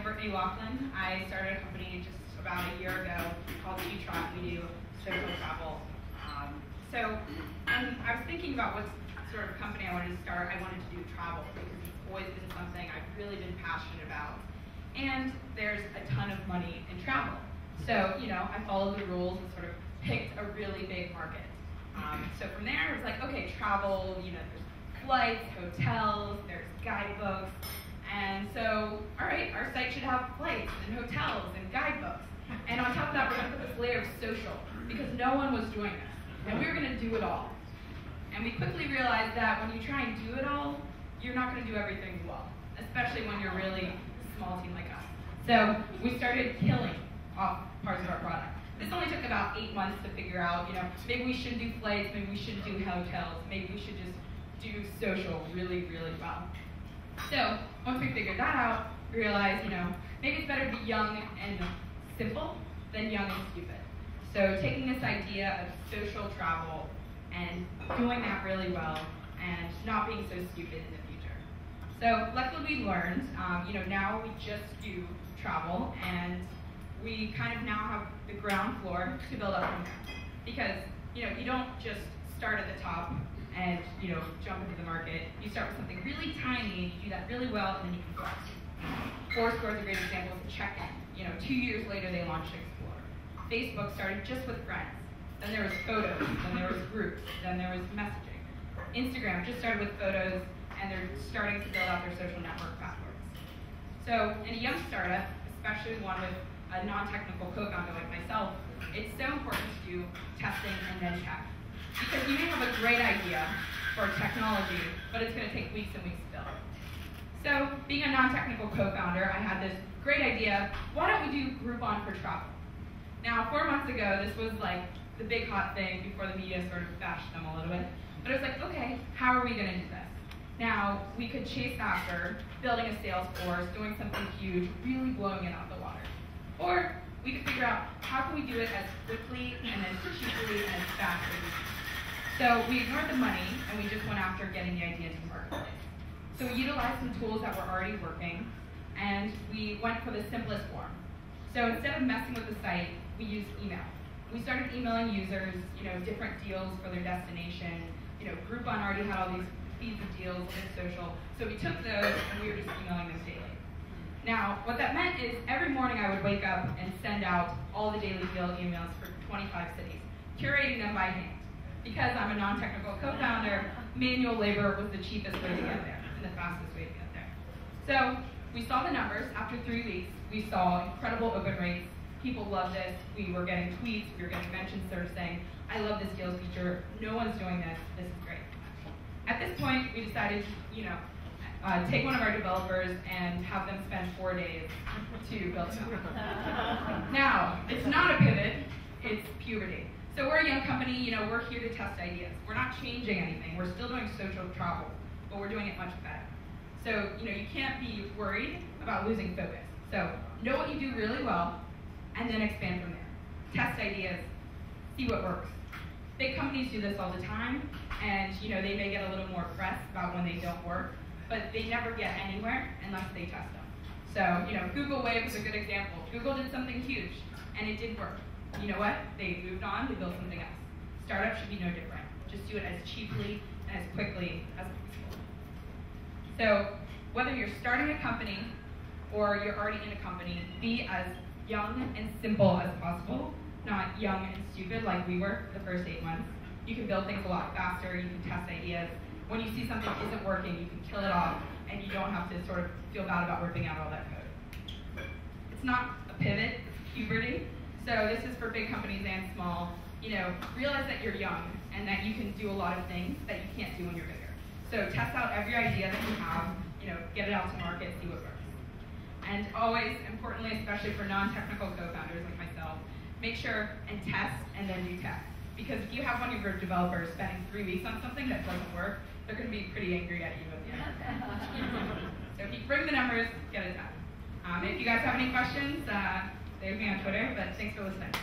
I'm Brittany Laughlin. I started a company just about a year ago called G-Trot. We do social travel. I was thinking about what sort of company I wanted to start. I wanted to do travel because it's always been something I've really been passionate about. And there's a ton of money in travel. So, I followed the rules and sort of picked a really big market. So from there, it was like, okay, travel, there's flights, hotels, there's guidebooks. And so, all right, our site should have flights and hotels and guidebooks. And on top of that, we're going to put this layer of social because no one was doing this. And we were going to do it all. And we quickly realized that when you try and do it all, you're not going to do everything well, especially when you're really a small team like us. So we started killing off parts of our product. This only took about 8 months to figure out, maybe we shouldn't do flights, maybe we shouldn't do hotels, maybe we should just do social really, really well. So once we figured that out, we realized, maybe it's better to be young and simple than young and stupid. So taking this idea of social travel and doing that really well and not being so stupid in the future. So luckily we learned, now we just do travel and we kind of now have the ground floor to build up from there. Because, you don't just start at the top and, jump into the market. You start with something really tiny, you do that really well, and then you can grow. Foursquare is a great example of check-in. 2 years later, they launched Explore. Facebook started just with friends. Then there was photos, then there was groups, then there was messaging. Instagram just started with photos, and they're starting to build out their social network platforms. So in a young startup, especially one with a non-technical co-founder like myself, it's so important to do testing and then tech. Because you may have a great idea for technology, but it's going to take weeks and weeks to build. So being a non-technical co-founder, I had this great idea, why don't we do Groupon for travel? Now, 4 months ago, this was like the big hot thing before the media sort of bashed them a little bit. But it was like, okay, how are we going to do this? Now, we could chase after building a sales force, doing something huge, really blowing it out the water. Or we could figure out how can we do it as quickly and as cheaply and as fast as we can. So we ignored the money and we just went after getting the idea into the marketplace. So we utilized some tools that were already working and we went for the simplest form. So instead of messing with the site, we used email. We started emailing users, different deals for their destination. Groupon already had all these feeds of deals in social. So we took those and we were just emailing them daily. Now, what that meant is every morning I would wake up and send out all the daily deal emails for 25 cities, curating them by hand. Because I'm a non-technical co-founder, manual labor was the cheapest way to get there and the fastest way to get there. So we saw the numbers. After 3 weeks, we saw incredible open rates. People loved this. We were getting tweets. We were getting mentions sort of saying, I love this deals feature. No one's doing this. This is great. At this point, we decided to, take one of our developers and have them spend 4 days to build it up. Now, it's not a pivot, it's puberty. So we're a young company, we're here to test ideas. We're not changing anything. We're still doing social travel, but we're doing it much better. So, you can't be worried about losing focus. So know what you do really well, and then expand from there. Test ideas, see what works. Big companies do this all the time, and they may get a little more press about when they don't work, but they never get anywhere unless they test them. So, Google Wave is a good example. Google did something huge, and it did work. You know what? They moved on, they built something else. Startups should be no different. Just do it as cheaply and as quickly as possible. So, whether you're starting a company or you're already in a company, be as young and simple as possible, not young and stupid like we were for the first 8 months. You can build things a lot faster, you can test ideas. When you see something isn't working, you can kill it off, and you don't have to sort of feel bad about ripping out all that code. It's not a pivot, it's puberty. So this is for big companies and small. Realize that you're young and that you can do a lot of things that you can't do when you're bigger. So test out every idea that you have, get it out to market, see what works. And always, importantly, especially for non-technical co-founders like myself, make sure and test and then do tech. Because if you have one of your developers spending 3 weeks on something that doesn't work, they're going to be pretty angry at you at the end. So if you bring the numbers, get it done. If you guys have any questions, there's me on Twitter, but thanks for listening.